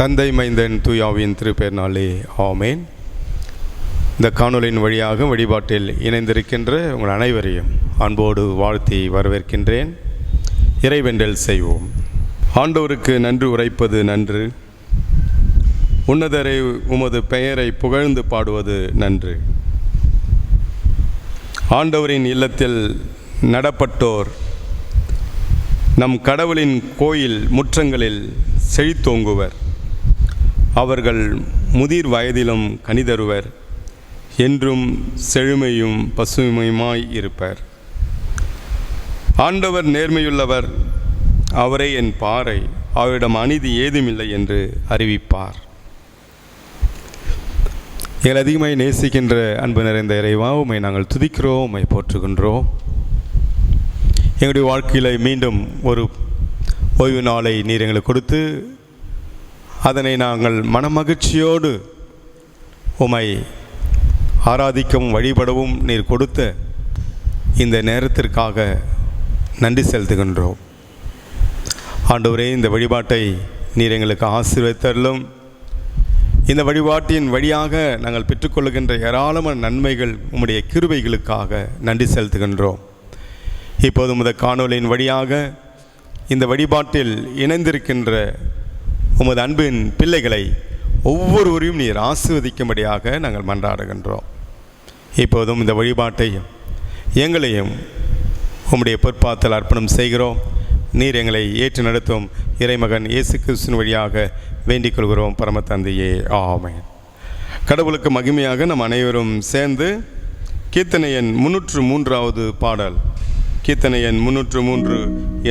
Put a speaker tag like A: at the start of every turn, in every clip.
A: தந்தை மைந்தன் தூயாவின் திருப்பெயர்னாலே ஆமேன். இந்த காணொலியின் வழியாக வழிபாட்டில் இணைந்திருக்கின்ற உங்கள் அனைவரையும் அன்போடு வாழ்த்தி வரவேற்கின்றேன். இறைவேண்டல் செய்வோம். ஆண்டவருக்கு நன்றி உரைப்பது நன்று, உன்னதரை உமது பெயரை புகழ்ந்து பாடுவது நன்று. ஆண்டவரின் இல்லத்தில் நடப்பட்டோர் நம் கடவுளின் கோயில் முற்றங்களில் செழித்தோங்குவர். அவர்கள் முதிர் வயதிலும் கனிதருவர், என்றும் செழுமையும் பசுமையுமாய் இருப்பர். ஆண்டவர் நேர்மையுள்ளவர், அவரே என் பாறை, அவரிடம் அநீதி ஏதுமில்லை என்று அறிவிப்பார். எங்கள் அதிகமாய் நேசிக்கின்ற அன்பு நிறைந்த இறைவா, உம்மை நாங்கள் துதிக்கிறோம், உம்மை போற்றுகின்றோம். எங்களுடைய வாழ்க்கையில் மீண்டும் ஒரு ஓய்வு நாளை நீர் எங்களுக்கு கொடுத்து அதனை நாங்கள் மனமகிழ்ச்சியோடு உம்மை ஆராதிக்கவும் வழிபடவும் நீர் கொடுத்த இந்த நேரத்திற்காக நன்றி செலுத்துகின்றோம். ஆண்டவரே, இந்த வழிபாட்டை நீர் எங்களுக்கு ஆசீர்வதித்தருளும். இந்த வழிபாட்டின் வழியாக நாங்கள் பெற்றுக்கொள்கின்ற ஏராளமான நன்மைகள் உம்முடைய கிருபைகளுக்காக நன்றி செலுத்துகின்றோம். இப்போது உமது காணொலியின் வழியாக இந்த வழிபாட்டில் இணைந்திருக்கின்ற உமது அன்பின் பிள்ளைகளை ஒவ்வொருவரையும் நீர் ஆசீர்வதிக்கும்படியாக நாங்கள் மன்றாடுகின்றோம். இப்போதும் இந்த வழிபாட்டையும் எங்களையும் உம்முடைய பொற்பாத்தில் அர்ப்பணம் செய்கிறோம். நீர் எங்களை ஏற்று நடத்தும் இறைமகன் இயேசு கிறிஸ்துவின் வழியாக வேண்டிக் கொள்கிறோம். பரம தந்தையே, ஆமென். கடவுளுக்கு மகிமையாக நம் அனைவரும் சேர்ந்து கீர்த்தனை எண் 303வது பாடல், கீர்த்தனை எண் 303,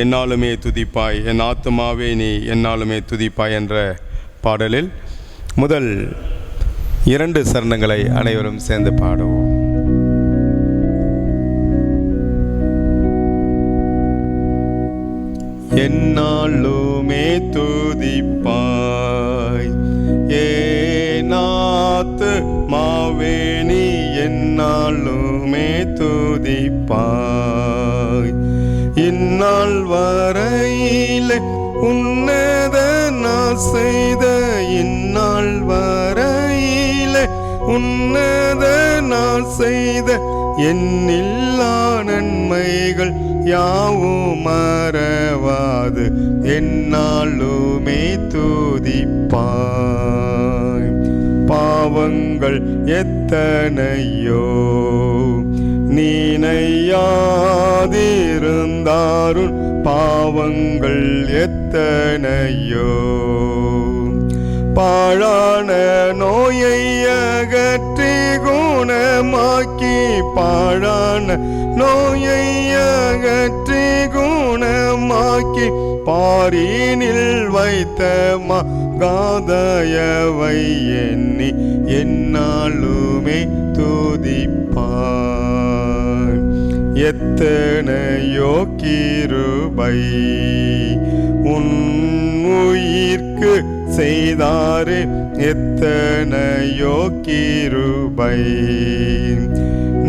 A: என்னாலுமே துதிப்பாய் என் ஆத்துமாவே நீ என்னாலுமே துதிப்பாய் என்ற பாடலில் முதல் 2 சரணங்களை அனைவரும் சேர்ந்து பாடுவோம். என்னாலுமே துதிப்பாய் என் ஆத்துமாவே நீ என்னாலுமே துதிப்பாய். இந்நாள் வரையிலே உன்னத நான் செய்த, இந்நாள் வரையிலே உன்னத நான் செய்த எண்ணில்லா நன்மைகள் யாவும் மறவாது என்னாலுமே துதிப்பாய். பாவங்கள் எத்தனையோ நீனையாதிருந்தாருன், பாவங்கள் எத்தனையோ. பாழான நோயை அகற்றி குணமாக்கி, பாழான நோயை அகற்றி குணமாக்கி, பாரினில் வைத்த மகாதயவை எண்ணி என்னாலுமே துதிப்பாய். எத்தனையோ கிருபை உன் உயிர்க்கு செய்தாரே, எத்தனையோ கிருபை.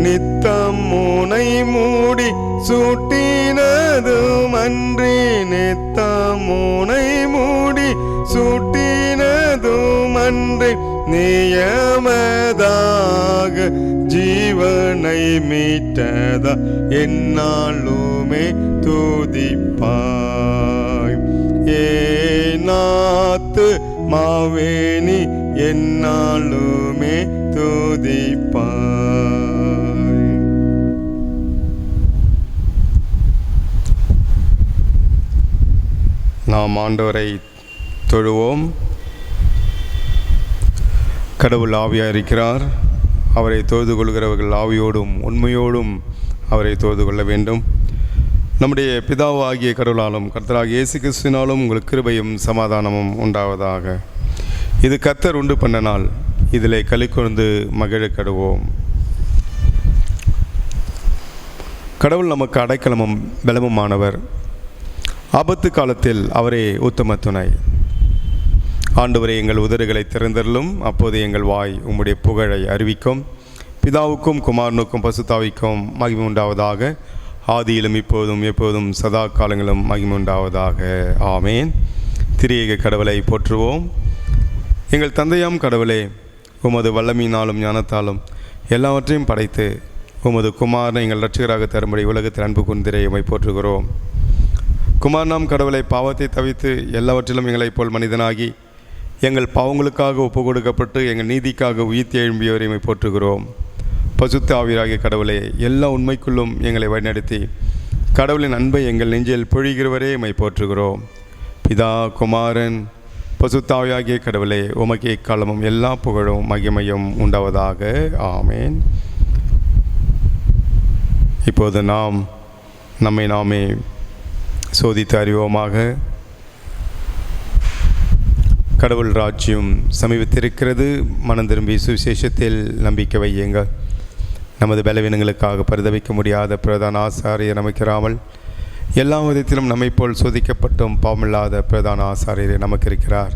A: நித்தம் முனை மூடி சூட்டினதும் அன்றி, நித்தம் முனை மூடி சூட்டினதும் அன்றி, நியமதாக ஜீவனை மீட்டதா என்னாலுமே துதிப்பாய். ஏனாத்து மாவேணி என்னாலுமே துதிப்பாய். நாம் ஆண்டவரை தொழுவோம். கடவுள் ஆவியாக இருக்கிறார். அவரை தொழுது கொள்கிறவர்கள் ஆவியோடும் உண்மையோடும் அவரை தொழுது கொள்ள வேண்டும். நம்முடைய பிதாவாகிய கடவுளாலும் கர்த்தராகிய இயேசு கிறிஸ்துவினாலும் உங்களுக்கு கிருபையும் சமாதானமும் உண்டாவதாக. இது கர்த்தர் உண்டு பண்ண நாள், இதிலே களிகூர்ந்து மகிழ கடுவோம். கடவுள் நமக்கு அடைக்கலமும் பலமுமானவர். ஆபத்து காலத்தில் அவரே உத்தம துணை. ஆண்டவரே, எங்கள் உதடுகளை திறந்தருளும், அப்போது எங்கள் வாய் உம்முடைய புகழை அறிவிக்கும். பிதாவுக்கும் குமாரனுக்கும் பசுத்தாவிக்கும் மகிமை உண்டாவதாக. ஆதியிலும் இப்போதும் எப்போதும் சதா காலங்களும் மகிமை உண்டாவதாக. ஆமேன். திரியேக கடவுளை போற்றுவோம். எங்கள் தந்தையாம் கடவுளே, உமது வல்லமையினாலும் ஞானத்தாலும் எல்லாவற்றையும் படைத்து உமது குமாரனை எங்கள் இரட்சகராக தரும்படி உலகத்தில் அன்பு கூர்ந்திரை உம்மை போற்றுகிறோம். குமாரனாம் கடவுளை பாவத்தை தவித்து எல்லாவற்றிலும் எங்களைப் போல் மனிதனாகி எங்கள் பாவங்களுக்காக ஒப்பு கொடுக்கப்பட்டு எங்கள் நீதிக்காக உயிர்த்தி எழும்பியவரை உம்மை போற்றுகிறோம். பசுத்த ஆவியாகிய கடவுளே, எல்லா உண்மைக்குள்ளும் எங்களை வழிநடத்தி கடவுளின் அன்பை எங்கள் நெஞ்சில் பொழிகிறவரே உம்மை போற்றுகிறோம். பிதா, குமாரன், பசுத்த ஆவியாகிய கடவுளே, உமக்கே காலமும் எல்லா புகழும் மகிமையும் உண்டாவதாக. ஆமேன். இப்போது நாம் நம்மை நாமே சோதித்து அறிவோமாக. கடவுள் ராஜ்யம் சமீபத்திருக்கிறது. மனம் திரும்பி சுவிசேஷத்தில் நம்பிக்கை வையுங்கள். நமது பலவீனங்களுக்காக பரிதவிக்க முடியாத பிரதான ஆசாரியர் நமக்கிறாமல் எல்லா விதத்திலும் நம்மை போல் சோதிக்கப்பட்டும் பாவமில்லாத பிரதான ஆசாரியரே நமக்கு இருக்கிறார்.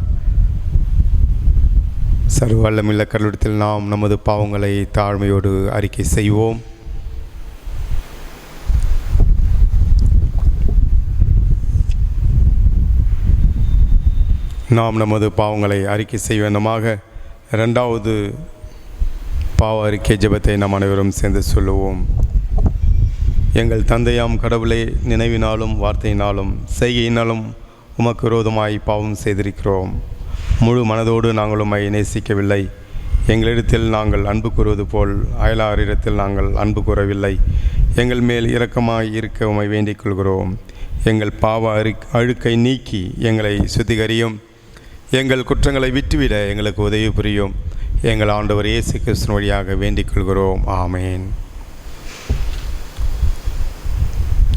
A: சர்வ வல்லமுள்ள கடவுளிடத்தில் நாம் நமது பாவங்களை தாழ்மையோடு அறிக்கை செய்வோம். நாம் நமது பாவங்களை அறிக்கை செய்ய வேண்டுமாக. இரண்டாவது பாவ அறிக்கை ஜெபத்தை நாம் அனைவரும் சேர்ந்து சொல்லுவோம். எங்கள் தந்தையாம் கடவுளே, நினைவினாலும் வார்த்தையினாலும் செய்கையினாலும் உமக்கு விரோதமாய் பாவம் செய்திருக்கிறோம். முழு மனதோடு நாங்கள் உம்மை நேசிக்கவில்லை. எங்களிடத்தில் நாங்கள் அன்பு கூறுவது போல் அயலாரிடத்தில் நாங்கள் அன்பு கூறவில்லை. எங்கள் மேல் இரக்கமாய் இருக்க உம்மை வேண்டிக் கொள்கிறோம். எங்கள் பாவ அழுக்கை நீக்கி எங்களை சுத்திகரியும். எங்கள் குற்றங்களை விட்டுவிட எங்களுக்கு உதவி புரியும். எங்கள் ஆண்டவர் இயேசு கிறிஸ்து வழியாக வேண்டிக் கொள்கிறோம். ஆமேன்.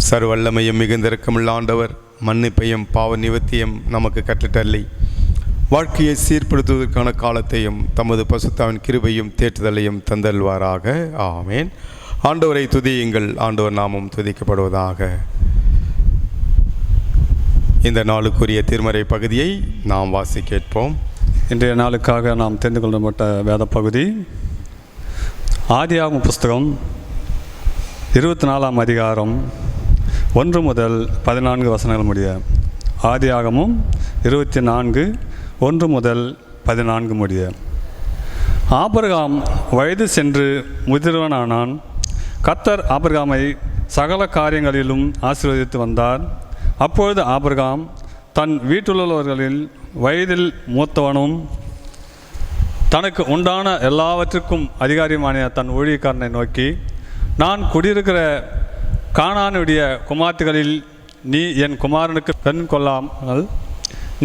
A: சர்வல்லமையும் மிகுந்த இரக்கமுள்ள ஆண்டவர் மன்னிப்பையும் பாவ நிவர்த்தியும் நமக்கு கட்டளை வாழ்க்கையை சீர்படுத்துவதற்கான காலத்தையும் தமது பசுத்தாவின் கிருபையும் தேற்றுதலையும் தந்தல்வாராக. ஆமேன். ஆண்டவரை துதியுங்கள். ஆண்டவர் நாமும் துதிக்கப்படுவதாக. இந்த நாளுக்குரிய திருமறை பகுதியை நாம் வாசி கேட்போம்.
B: இன்றைய நாளுக்காக நாம் தெரிந்து கொள்ளப்பட்ட வேத பகுதி ஆதியாகம புஸ்தகம் 24ஆம் அதிகாரம் 1 முதல் 14 வசனங்கள் முடிய. ஆதியாகமும் 24 1 முதல் 14 முடிய. ஆபிரகாம் வயது சென்று முதிர்வனானான். கர்த்தர் ஆபிரகாமை சகல காரியங்களிலும் ஆசீர்வதித்து வந்தார். அப்பொழுது ஆபிரகாம் தன் வீட்டிலுள்ளவர்களில் வயதில் மூத்தவனும் தனக்கு உண்டான எல்லாவற்றுக்கும் அதிகாரியுமான தன் ஊழியக்காரனை நோக்கி, நான் குடியிருக்கிற கானானுடைய குமார்த்திகளில் நீ என் குமாரனுக்கு பெண் கொள்ளாமல்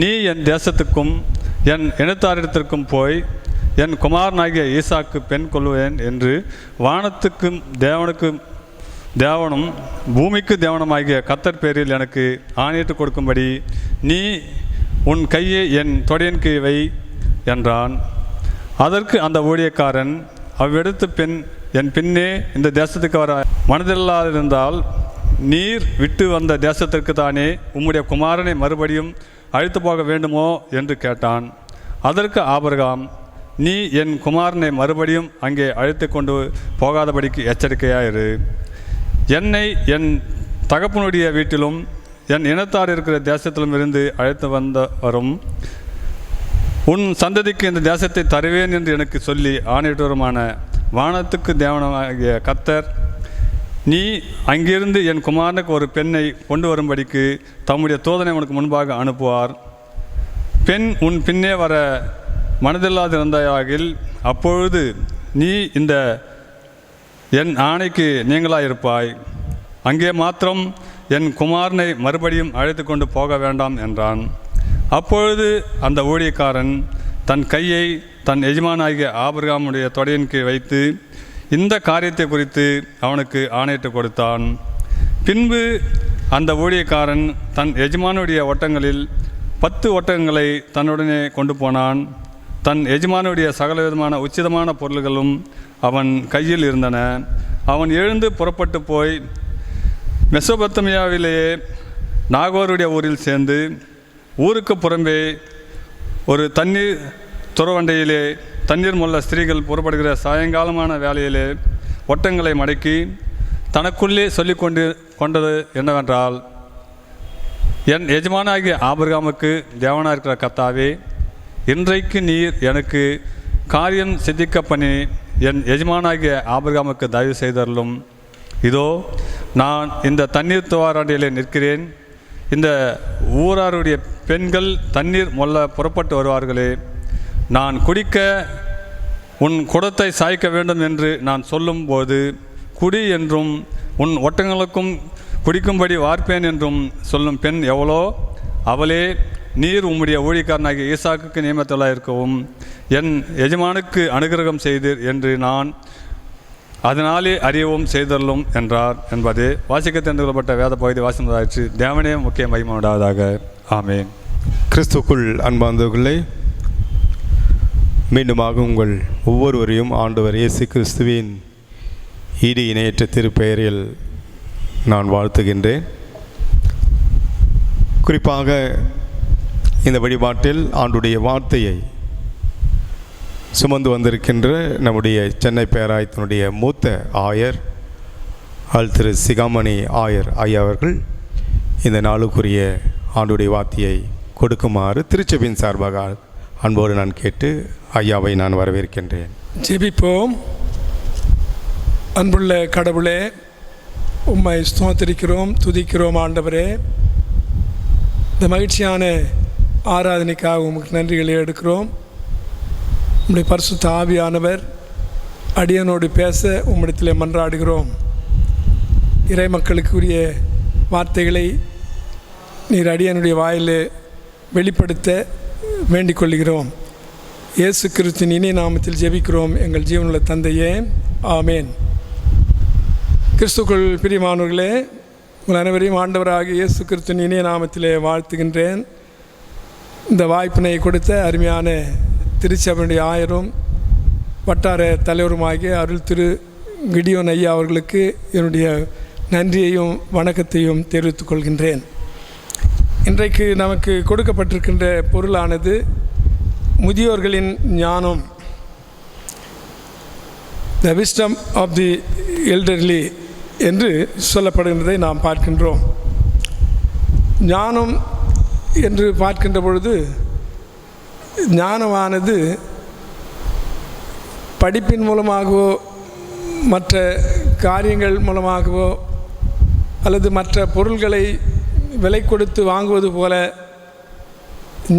B: நீ என் தேசத்துக்கும் என் இனத்தாரிடத்திற்கும் போய் என் குமாரனாகிய ஈசாக்கு பெண் கொள்வேன் என்று வானத்துக்கும் தேவனும் பூமிக்கு தேவனுமாகிய கர்த்தர் பேரில் எனக்கு ஆணையிட்டு கொடுக்கும்படி நீ உன் கையை என் தொடையின் கீழ் வை என்றான். அதற்கு அந்த ஊழியக்காரன், அவ்விடத்து பெண் என் பின்னே இந்த தேசத்துக்கு வர மனதில்லாதிருந்தால் நீர் விட்டு வந்த தேசத்திற்கு தானே உம்முடைய குமாரனை மறுபடியும் அழைத்து போக வேண்டுமோ என்று கேட்டான். அதற்கு ஆபிரகாம், நீ என் குமாரனை மறுபடியும் அங்கே அழைத்து கொண்டு போகாதபடிக்கு எச்சரிக்கையாயிரு. என்னை என் தகப்பனுடைய வீட்டிலும் என் இனத்தார் இருக்கிற தேசத்திலும் இருந்து அழைத்து வந்தவரும் உன் சந்ததிக்கு இந்த தேசத்தை தருவேன் என்று எனக்கு சொல்லி ஆணையிட்டவருமான வானத்துக்கு தேவனாகிய கர்த்தர், நீ அங்கிருந்து என் குமாரனுக்கு ஒரு பெண்ணை கொண்டு வரும்படிக்கு தம்முடைய தூதனை உனக்கு முன்பாக அனுப்புவார். பெண் உன் பின்னே வர மனதில்லாதிருந்தாயாகில் அப்பொழுது நீ இந்த என் ஆணைக்கு நீங்களாயிருப்பாய். அங்கே மாத்திரம் என் குமாரனை மறுபடியும் அழைத்து கொண்டு போக வேண்டாம் என்றான். அப்பொழுது அந்த ஊழியக்காரன் தன் கையை தன் எஜமானாகிய ஆபிரகாமுடைய தொடையின் கீழ் வைத்து இந்த காரியத்தை குறித்து அவனுக்கு ஆணையிட்டு கொடுத்தான். பின்பு அந்த ஊழியக்காரன் தன் எஜமானுடைய ஒட்டங்களில் 10 ஒட்டகங்களை தன்னுடனே கொண்டு போனான். தன் எஜமானுடைய சகலவிதமான உச்சிதமான பொருள்களும் அவன் கையில் இருந்தன. அவன் எழுந்து புறப்பட்டு போய் மெசொபொத்தாமியாவிலேயே நாகோருடைய ஊரில் சேர்ந்து ஊருக்கு புறம்பே ஒரு தண்ணீர் துறவண்டையிலே தண்ணீர் முள்ள ஸ்திரீகள் புறப்படுகிற சாயங்காலமான வேலையிலே ஒட்டங்களை மடக்கி தனக்குள்ளே சொல்லி கொண்டது என்னவென்றால், என் எஜமானாகிய ஆபிரகாமுக்கு தேவனாக இருக்கிற கர்த்தாவே, இன்றைக்கு நீர் எனக்கு காரியம் சித்திக்க பண்ணி என் எஜமானாகிய ஆபிரகாமுக்கு தயவு செய்தருளும். இதோ நான் இந்த தண்ணீர் துவாராண்டிலே நிற்கிறேன். இந்த ஊராருடைய பெண்கள் தண்ணீர் மொல்ல புறப்பட்டு வருவார்களே. நான் குடிக்க உன் குடத்தை சாய்க்க வேண்டும் என்று நான் சொல்லும்போது குடி என்றும் உன் ஒட்டங்களுக்கும் குடிக்கும்படி வார்ப்பேன் என்றும் சொல்லும் பெண் எவ்வளோ? அவளே நீர் உம்முடைய ஊழியக்காரனாகிய ஈசாக்குக்கு நியமத்தலாக இருக்கவும் என் எஜமானுக்கு அனுகிரகம் செய்தீர் என்று நான் அதனாலே அறியவும் செய்தரலும் என்றார் என்பது வாசிக்க தெரிந்து கொள்ளப்பட்ட வேத பகுதி வாசிப்பதாயிற்று. தேவனே முக்கிய மகிமை உண்டாவதாக. ஆமேன்.
A: கிறிஸ்துக்குள் அன்பார்ந்தவர்களே, மீண்டுமாக உங்கள் ஒவ்வொருவரையும் ஆண்டவர் இயேசு கிறிஸ்துவின் ஈடு இணையற்ற திருப்பெயரில் நான் வாழ்த்துகின்றேன். குறிப்பாக இந்த வழிபாட்டில் ஆண்டுடைய வார்த்தையை சுமந்து வந்திருக்கின்ற நம்முடைய சென்னை பேராயத்தினுடைய மூத்த ஆயர் திரு சிகாமணி ஆயர் ஐயா அவர்கள் இந்த நாளுக்குரிய ஆண்டுடைய வார்த்தையை கொடுக்குமாறு திருச்சபையின் சார்பாக அன்போடு நான் கேட்டு ஐயாவை நான் வரவேற்கின்றேன்.
C: ஜெபிப்போம். அன்புள்ள கடவுளே, உம்மை ஸ்தோத்திரிக்கிறோம், துதிக்கிறோம். ஆண்டவரே, இந்த மகிழ்ச்சியான ஆராதனைக்காக உமக்கு நன்றிகளை எடுக்கிறோம். உம்முடைய பரிசுத்த ஆவியானவர் அடியனோடு பேச உம்மிடத்தில் மன்றாடுகிறோம். இறை மக்களுக்குரிய வார்த்தைகளை நீர் அடியனுடைய வாயில் வெளிப்படுத்த வேண்டிக் கொள்கிறோம். இயேசு கிறிஸ்துவின் இனிய நாமத்தில் ஜெபிக்கிறோம் எங்கள் ஜீவனுள்ள தந்தையே, ஆமேன். கிறிஸ்துக்குள் பிரியமானவர்களே, உங்கள் அனைவரையும் ஆண்டவராகிய இயேசு கிறிஸ்துவின் இனிய நாமத்திலே வாழ்த்துகின்றேன். இந்த வாய்ப்பினை கொடுத்த அருமையான திருச்சபையுடைய ஆயரும் வட்டார தலைவருமாகிய அருள் திரு கிடியோன் ஐயா அவர்களுக்கு என்னுடைய நன்றியையும் வணக்கத்தையும் தெரிவித்துக் கொள்கின்றேன். இன்றைக்கு நமக்கு கொடுக்கப்பட்டிருக்கின்ற பொருளானது முதியோர்களின் ஞானம், the wisdom of the elderly என்று சொல்லப்படுகின்றதை நாம் பார்க்கின்றோம். ஞானம் என்று பார்க்கின்ற பொழுது ஞானமானது படிப்பின் மூலமாகவோ மற்ற காரியங்கள் மூலமாகவோ அல்லது மற்ற பொருள்களை விலை கொடுத்து வாங்குவது போல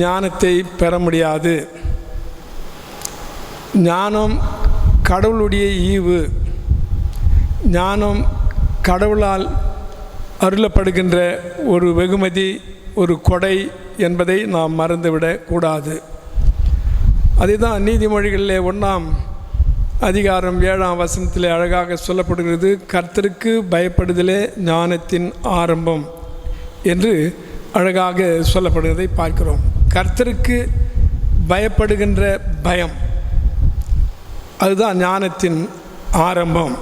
C: ஞானத்தை பெற முடியாது. ஞானம் கடவுளுடைய ஈவு. ஞானம் கடவுளால் அருளப்படுகின்ற ஒரு வெகுமதி, ஒரு கொடை என்பதை நாம் மறந்துவிடக் கூடாது. அதே தான் நீதிமொழிகளிலே 1ஆம் அதிகாரம் 7ஆம் வசனத்திலே அழகாக சொல்லப்படுகிறது. கர்த்தருக்கு பயப்படுதலே ஞானத்தின் ஆரம்பம் என்று அழகாக சொல்லப்படுவதை பார்க்கிறோம். கர்த்தருக்கு பயப்படுகின்ற பயம், அதுதான் ஞானத்தின் ஆரம்பம்.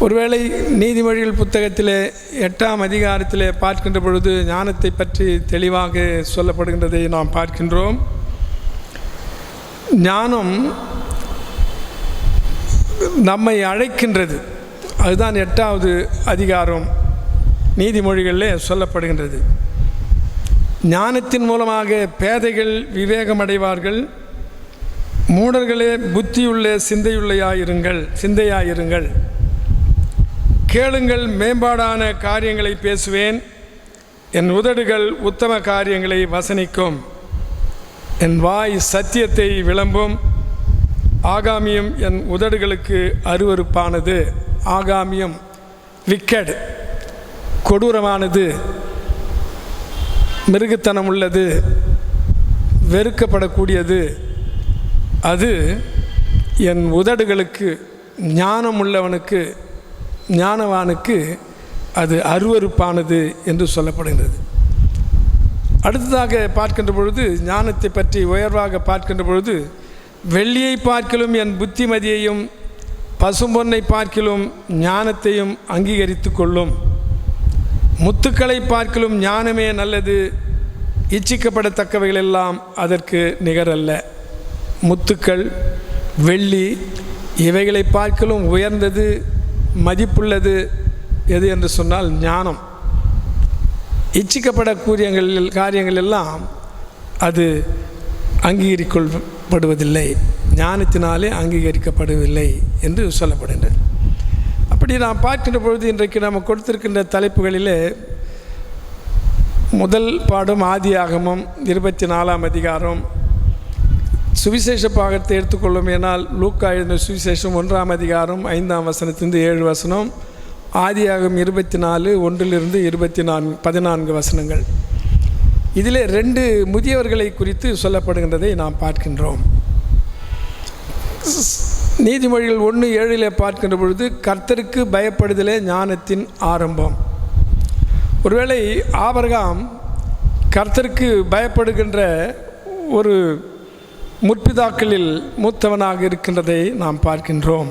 C: ஒருவேளை நீதிமொழிகள் புத்தகத்திலே 8ஆம் அதிகாரத்திலே பார்க்கின்ற பொழுது ஞானத்தை பற்றி தெளிவாக சொல்லப்படுகின்றதை நாம் பார்க்கின்றோம். ஞானம் நம்மை அழைக்கின்றது. அதுதான் 8வது அதிகாரம் நீதிமொழிகளில் சொல்லப்படுகின்றது. ஞானத்தின் மூலமாக பேதைகள் விவேகமடைவார்கள், மூடர்களே புத்தியுள்ள சிந்தையாயிருங்கள். கேளுங்கள், மேம்பாடான காரியங்களை பேசுவேன், என் உதடுகள் உத்தம காரியங்களை வசனிக்கும், என் வாய் சத்தியத்தை விளம்பும், ஆகாமியம் என் உதடுகளுக்கு அருவருப்பானது. ஆகாமியம் விக்கெட், கொடூரமானது, மிருகத்தனம் உள்ளது, வெறுக்கப்படக்கூடியது. அது என் உதடுகளுக்கு, ஞானம் உள்ளவனுக்கு, ஞானவானுக்கு அது அருவருப்பானது என்று சொல்லப்படுகிறது. அடுத்ததாக பார்க்கின்ற பொழுது, ஞானத்தை பற்றி உயர்வாக பார்க்கின்ற பொழுது, வெள்ளியை பார்க்கிலும் என் புத்திமதியையும் பசும்பொன்னை பார்க்கிலும் ஞானத்தையும் அங்கீகரித்து கொள்ளும். முத்துக்களை பார்க்கிலும் ஞானமே நல்லது, இச்சிக்கப்படத்தக்கவைகள் எல்லாம் அதற்கு நிகரல்ல. முத்துக்கள், வெள்ளி இவைகளை பார்க்கிலும் உயர்ந்தது, மதிப்புள்ளது எது என்று சொன்னால் ஞானம். இச்சிக்கப்படக்கூடிய காரியங்கள் எல்லாம் அது அங்கீகரிக்கப்படுவதில்லை, ஞானத்தினாலே அங்கீகரிக்கப்படுவதில்லை என்று சொல்லப்படுகின்றது. அப்படி நாம் பார்க்கின்ற பொழுது இன்றைக்கு நாம் கொடுத்திருக்கின்ற தலைப்புகளிலே முதல் பாடம் ஆதியாகமம் 24ஆம் அதிகாரம். சுவிசேஷ பாகத்தை எடுத்துக்கொள்ளும் ஏனால் லூக்கா எழுதின சுவிசேஷம் 1ஆம் அதிகாரம் 5ஆம் வசனத்திலிருந்து 7 வசனம், ஆதியாகமம் 24 1லிருந்து 14 வசனங்கள். இதிலே 2 முதியவர்களை குறித்து சொல்லப்படுகின்றதை நாம் பார்க்கின்றோம். நீதிமொழிகள் 1:7 பார்க்கின்ற பொழுது கர்த்தருக்கு பயப்படுதலே ஞானத்தின் ஆரம்பம். ஒருவேளை ஆபிரகாம் கர்த்தருக்கு பயப்படுகின்ற ஒரு முற்பிதாக்களில் மூத்தவனாக இருக்கின்றதை நாம் பார்க்கின்றோம்.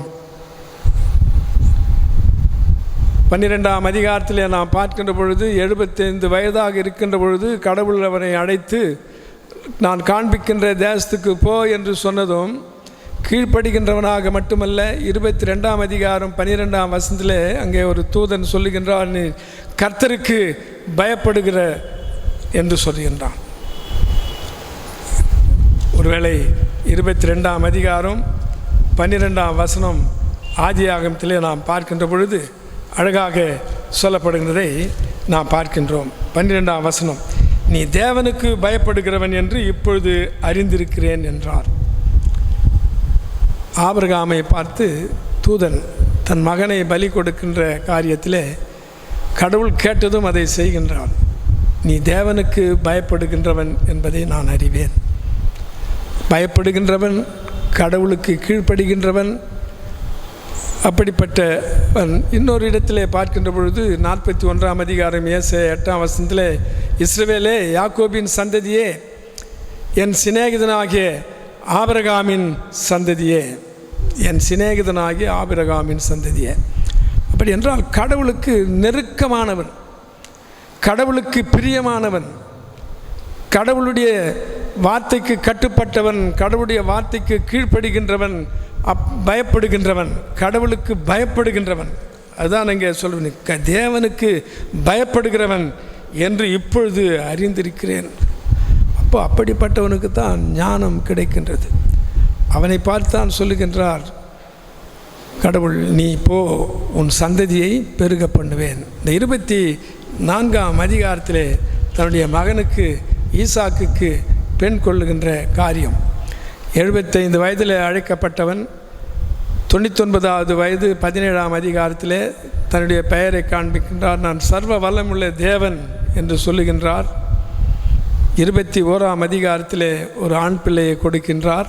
C: 12ஆம் அதிகாரத்திலே நாம் பார்க்கின்ற பொழுது 75 வயதாக இருக்கின்ற பொழுது கடவுள் அவரை அழைத்து நான் காண்பிக்கின்ற தேசத்துக்கு போ என்று சொன்னதும் கீழ்ப்படுகின்றவனாக மட்டுமல்ல, 22ஆம் அதிகாரம் 12ஆம் வசனத்திலே அங்கே ஒரு தூதன் சொல்லுகின்றான், நீ கர்த்தருக்கு பயப்படுகிற என்று சொல்லுகின்றான். ஒருவேளை 22ஆம் அதிகாரம் 12ஆம் வசனம் ஆதியாகமத்திலே நாம் பார்க்கின்ற பொழுது அழகாக சொல்லப்படுகின்றதை நாம் பார்க்கின்றோம். 12ஆம் வசனம், நீ தேவனுக்கு பயப்படுகிறவன் என்று இப்பொழுது அறிந்திருக்கிறேன் என்றார். ஆபிரகாமை பார்த்து தூதன் தன் மகனை பலி கொடுக்கின்ற காரியத்திலே கடவுள் கேட்டதும் அதை செய்கின்றான். நீ தேவனுக்கு பயப்படுகின்றவன் என்பதை நான் அறிவேன். பயப்படுகின்றவன், கடவுளுக்கு கீழ்ப்படுகின்றவன், அப்படிப்பட்டவன். இன்னொரு இடத்திலே பார்க்கின்ற பொழுது 41ஆம் அதிகாரம் ஏசாயா 8ஆம் வசனத்திலே, இஸ்ரவேலே, யாக்கோபின் சந்ததியே, என் சிநேகிதனாகிய ஆபிரகாமின் சந்ததியே, என் சிநேகிதனாகிய ஆபிரகாமின் சந்ததியே. அப்படி என்றால் கடவுளுக்கு நெருக்கமானவன், கடவுளுக்கு பிரியமானவன், கடவுளுடைய வார்த்தைக்கு கட்டுப்பட்டவன், கடவுளுடைய வார்த்தைக்கு கீழ்ப்படுகின்றவன், பயப்படுகின்றவன், கடவுளுக்கு பயப்படுகின்றவன். அதுதான் இங்கே சொல்லுவேன், தேவனுக்கு பயப்படுகிறவன் என்று இப்பொழுது அறிந்திருக்கிறேன். அப்போ அப்படிப்பட்டவனுக்கு தான் ஞானம் கிடைக்கின்றது. அவனை பார்த்தான் சொல்லுகின்றார் கடவுள், நீ போ, உன் சந்ததியை பெருக பண்ணுவேன். இந்த 24ஆம் அதிகாரத்திலே தன்னுடைய மகனுக்கு ஈசாக்குக்கு பெண் கொள்ளுகின்ற காரியம். 75 வயதில் அழைக்கப்பட்டவன் 99வது வயது 17ஆம் அதிகாரத்திலே தன்னுடைய பெயரை காண்பிக்கின்றார். நான் சர்வ வல்லமுள்ள தேவன் என்று சொல்லுகின்றார். 21ஆம் அதிகாரத்திலே ஒரு ஆண் பிள்ளையை கொடுக்கின்றார்.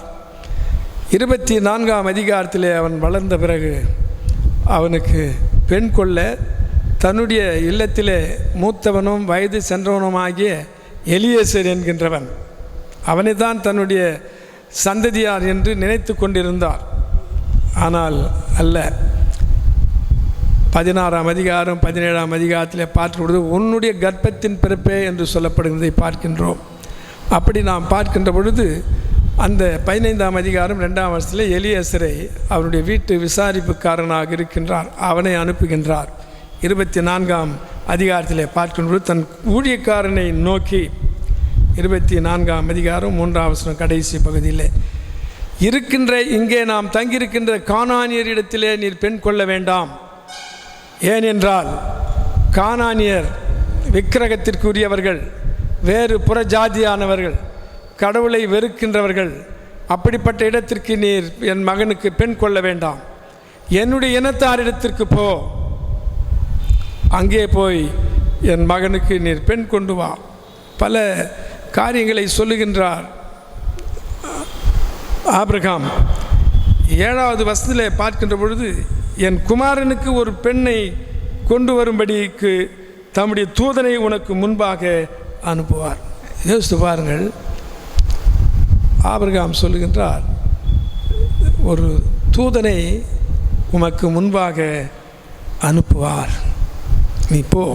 C: 24ஆம் அதிகாரத்திலே அவன் வளர்ந்த பிறகு அவனுக்கு பெண் கொள்ள தன்னுடைய இல்லத்திலே மூத்தவனும் வயது சென்றவனுமாகிய எலியேசர் என்கின்றவன், அவனை தான் தன்னுடைய சந்ததியார் என்று நினைத்து கொண்டிருந்தார். ஆனால் அல்ல. 16ஆம் அதிகாரம் 17ஆம் அதிகாரத்திலே பார்க்கும்பொழுது உன்னுடைய கர்ப்பத்தின் பிறப்பே என்று சொல்லப்படுகிறதை பார்க்கின்றோம். அப்படி நாம் பார்க்கின்ற பொழுது அந்த 15ஆம் அதிகாரம் 2ஆம் வருஷத்தில் எலியேசரை அவருடைய வீட்டு விசாரிப்புக்காரனாக இருக்கின்றார், அவனை அனுப்புகின்றார். 24ஆம் அதிகாரத்திலே பார்க்கின்ற தன் ஊழியக்காரனை நோக்கி 24ஆம் அதிகாரம் 3ஆம் வசனம் கடைசி பகுதியில் இருக்கின்ற, இங்கே நாம் தங்கியிருக்கின்ற கானானியரிடத்திலே நீர் பெண் கொள்ள வேண்டாம். ஏனென்றால் கானானியர் விக்கிரகத்திற்குரியவர்கள், வேறு புற ஜாதியானவர்கள், கடவுளை வெறுக்கின்றவர்கள். அப்படிப்பட்ட இடத்திற்கு நீர் என் மகனுக்கு பெண் கொள்ள வேண்டாம். என்னுடைய இனத்தாரிடத்திற்கு போ, அங்கே போய் என் மகனுக்கு நீர் பெண் கொண்டு வா. பல காரியங்களை சொல்லுகின்றார் ஆபிரகாம். 7வது வசனத்திலே பார்க்கின்ற பொழுது என் குமாரனுக்கு ஒரு பெண்ணை கொண்டு வரும்படிக்கு தம்முடைய தூதனை உனக்கு முன்பாக அனுப்புவார். யோசித்து பாருங்கள், ஆபிரகாம் சொல்லுகின்றார், ஒரு தூதனை உமக்கு முன்பாக அனுப்புவார், நீ போ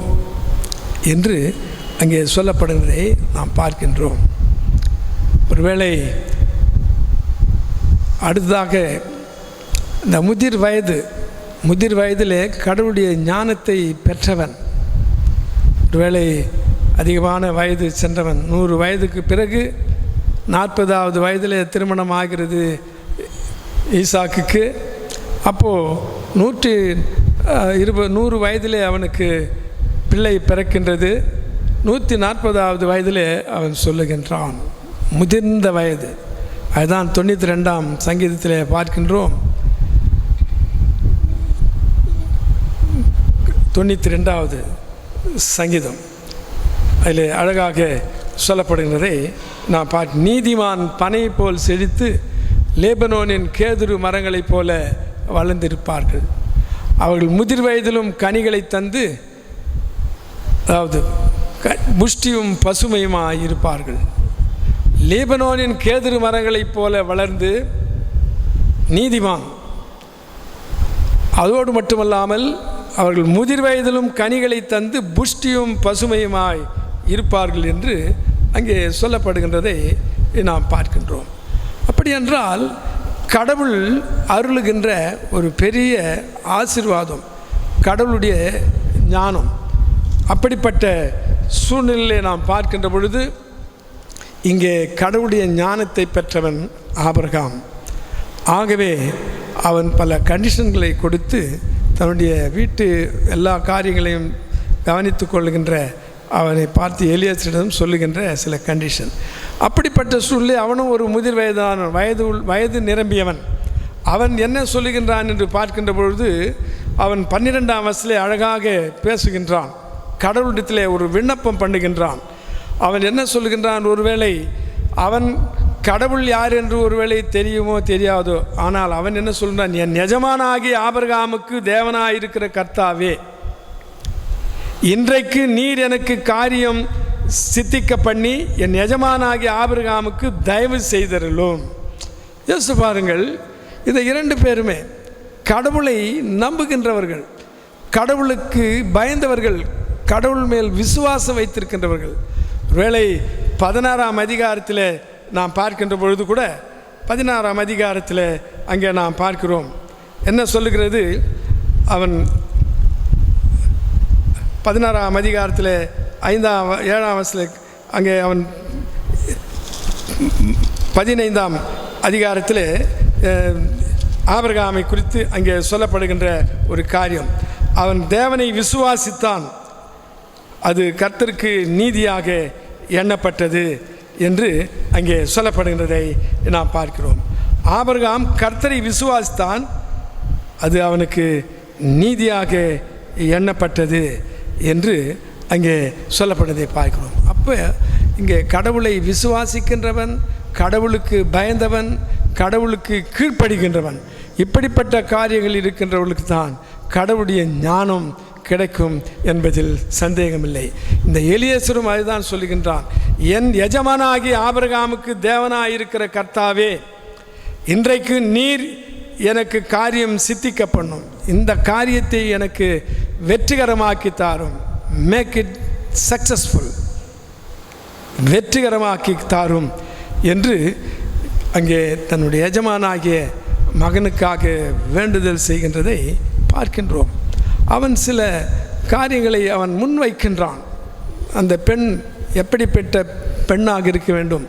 C: என்று அங்கே சொல்லப்படுகிறதை நாம் பார்க்கின்றோம். ஒருவேளை அடுத்ததாக இந்த முதிர் வயதிலே கடவுளுடைய ஞானத்தை பெற்றவன், ஒருவேளை அதிகமான வயது சென்றவன், 100 வயதுக்கு பிறகு 40வது வயதில் திருமணம் ஆகிறது ஈசாக்குக்கு. அப்போது 100 வயதிலே அவனுக்கு பிள்ளை பிறக்கின்றது. 140வது வயதிலே அவன் சொல்லுகின்றான், முதிர்ந்த வயது. அதுதான் 92ஆம் சங்கீதத்திலே பார்க்கின்றோம். 92வது சங்கீதம் அதில் அழகாக சொல்லப்படுகின்றதை நான் நீதிமான் பனை போல் செழித்து லேபனோனின் கேதுரு மரங்களைப் போல வளர்ந்திருப்பார்கள். அவர்கள் முதிர் வயதிலும் கனிகளை தந்து, அதாவது புஷ்டியும் பசுமையுமாக இருப்பார்கள். லேபனோனின் கேதுரு மரங்களைப் போல வளர்ந்து நீதிமான், அதோடு மட்டுமல்லாமல் அவர்கள் முதிர் வயதிலும் கனிகளை தந்து புஷ்டியும் பசுமையுமாய் இருப்பார்கள் என்று அங்கே சொல்லப்படுகின்றதை நாம் பார்க்கின்றோம். அப்படி என்றால் கடவுள் அருளுகின்ற ஒரு பெரிய ஆசீர்வாதம், கடவுளுடைய ஞானம். அப்படிப்பட்ட சூழ்நிலையை நாம் பார்க்கின்ற பொழுது இங்கே கடவுளுடைய ஞானத்தை பெற்றவன் ஆபிரகாம். ஆகவே அவன் பல கண்டிஷன்களை கொடுத்து தன்னுடைய வீட்டு எல்லா காரியங்களையும் கவனித்து கொள்ளுகின்ற அவனை பார்த்து எலியாசிடம் சொல்லுகின்ற சில கண்டிஷன். அப்படிப்பட்ட சூழ்நிலை அவனும் ஒரு முதிர் வயது நிரம்பியவன். அவன் என்ன சொல்லுகின்றான் என்று பார்க்கின்ற பொழுது அவன் 12ஆம் வயசிலே அழகாக பேசுகின்றான். கடவுளிடத்திலே ஒரு விண்ணப்பம் பண்ணுகின்றான். அவன் என்ன சொல்லுகின்றான், ஒருவேளை அவன் கடவுள் யார் என்று ஒருவேளை தெரியுமோ தெரியாதோ, ஆனால் அவன் என்ன சொல்கிறான், என் எஜமானாகிய ஆபிரகாமுக்கு தேவனாயிருக்கிற கர்த்தாவே, இன்றைக்கு நீர் எனக்கு காரியம் சித்திக்க பண்ணி என் எஜமானாகிய ஆபிரகாமுக்கு தயவு செய்தருளும். யோசித்து பாருங்கள், இந்த 2 பேருமே கடவுளை நம்புகின்றவர்கள், கடவுளுக்கு பயந்தவர்கள், கடவுள் மேல் விசுவாசம் வைத்திருக்கின்றவர்கள். ஒருவேளை 16ஆம் அதிகாரத்தில் நாம் பார்க்கின்ற பொழுது கூட 16ஆம் அதிகாரத்தில் அங்கே நாம் பார்க்கிறோம் என்ன சொல்லுகிறது. அவன் 16ஆம் அதிகாரத்தில் 7ஆம் வசனத்தில் அங்கே அவன் 15ஆம் அதிகாரத்தில் ஆபிரகாமை குறித்து அங்கே சொல்லப்படுகின்ற ஒரு காரியம், அவன் தேவனை விசுவாசித்தான், அது கர்த்தருக்கு நீதியாக எண்ணப்பட்டது என்று அங்கே சொல்லப்படுகின்றதை நாம் பார்க்கிறோம். ஆபிரகாம் கர்த்தரை விசுவாசித்தான், அது அவனுக்கு நீதியாக எண்ணப்பட்டது என்று அங்கே சொல்லப்படுவதை பார்க்கிறோம். அப்போ இங்கே கடவுளை விசுவாசிக்கின்றவன், கடவுளுக்கு பயந்தவன், கடவுளுக்கு கீழ்ப்படுகின்றவன், இப்படிப்பட்ட காரியங்கள் இருக்கின்றவர்களுக்கு தான் கடவுளுடைய ஞானம் கிடைக்கும் என்பதில் சந்தேகமில்லை. இந்த எலியேசரும் அதுதான் சொல்லுகின்றான், என் எஜமானாகிய ஆபிரகாமுக்கு தேவனாயிருக்கிற கர்த்தாவே, இன்றைக்கு நீர் எனக்கு காரியம் சித்திக்க பண்ணும், இந்த காரியத்தை எனக்கு வெற்றிகரமாக்கி தாரும், மேக் இட் சக்சஸ்ஃபுல், வெற்றிகரமாக்கி தாரும் என்று அங்கே தன்னுடைய எஜமானாகிய மகனுக்காக வேண்டுதல் செய்கின்றதை பார்க்கின்றோம். அவன் சில காரியங்களை அவன் முன்வைக்கின்றான். அந்த பெண் எப்படிப்பட்ட பெண்ணாக இருக்க வேண்டும்,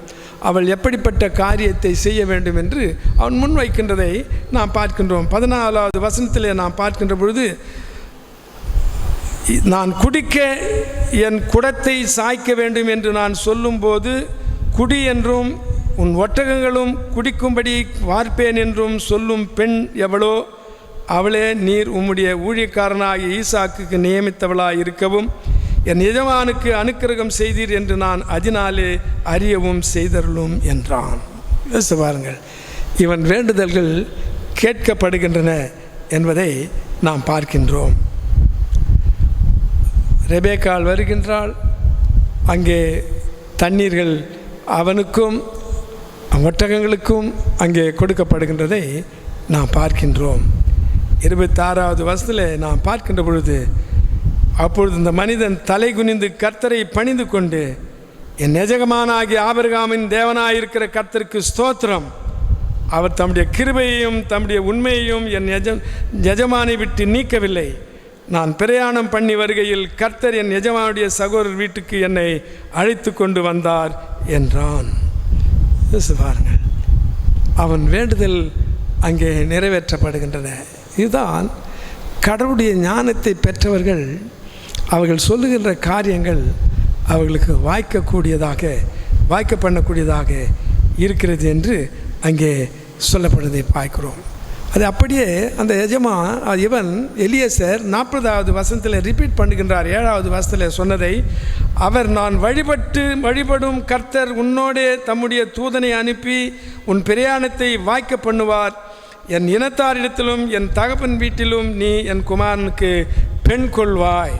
C: அவள் எப்படிப்பட்ட காரியத்தை செய்ய வேண்டும் என்று அவன் முன்வைக்கின்றதை நாம் பார்க்கின்றோம். 14வது வசனத்திலே நாம் பார்க்கின்ற பொழுது, நான் குடிக்க என் குடத்தை சாய்க்க வேண்டும் என்று நான் சொல்லும்போது குடி என்றும் உன் ஒட்டகங்களும் குடிக்கும்படி வார்ப்பேன் என்றும் சொல்லும் பெண் எவளோ அவளே நீர் உம்முடைய ஊழியக்காரனாகிய ஈசாக்குக்கு நியமித்தவளாய் இருக்கவும் என் எஜமானுக்கு அனுக்கிரகம் செய்தீர் என்று நான் அதனாலே அறியவும் செய்தருளும் என்றான். யோசித்து பாருங்கள், இவன் வேண்டுதல்கள் கேட்கப்படுகின்றன என்பதை நாம் பார்க்கின்றோம். ரெபேக்காள் வருகின்றாள். அங்கே தண்ணீர்கள் அவனுக்கும் ஒட்டகங்களுக்கும் அங்கே கொடுக்கப்படுகின்றதை நாம் பார்க்கின்றோம். 26வது வசனத்தில் நாம் பார்க்கின்ற பொழுது, அப்பொழுது இந்த மனிதன் தலை குனிந்து கர்த்தரை பணிந்து கொண்டு, என் எஜமானாகிய ஆபிரகாமின் தேவனாயிருக்கிற கர்த்தருக்கு ஸ்தோத்திரம், அவர் தம்முடைய கிருபையையும் தம்முடைய உண்மையையும் என் எஜமானை விட்டு நீக்கவில்லை, நான் பிரயாணம் பண்ணி வருகையில் கர்த்தர் என் எஜமானுடைய சகோதரர் வீட்டுக்கு என்னை அழைத்து கொண்டு வந்தார் என்றான். பாருங்கள், அவன் வேண்டுதல் அங்கே நிறைவேற்றப்படுகின்றன. இதுதான் கடவுளுடைய ஞானத்தை பெற்றவர்கள் அவர்கள் சொல்லுகின்ற காரியங்கள் அவர்களுக்கு வாய்க்க பண்ணக்கூடியதாக இருக்கிறது என்று அங்கே சொல்லப்படுவதை பார்க்கிறோம். அது அப்படியே அந்த இவன் எலியேசர் 40வது வசனத்தில் ரிப்பீட் பண்ணுகின்றார். 7வது வசனத்தில் சொன்னதை அவர், நான் வழிபடும் கர்த்தர் உன்னோடே தம்முடைய தூதனை அனுப்பி உன் பிரயாணத்தை வாய்க்க பண்ணுவார். என் இனத்தாரிடத்திலும் என் தகப்பன் வீட்டிலும் நீ என் குமாரனுக்கு பெண் கொள்வாய்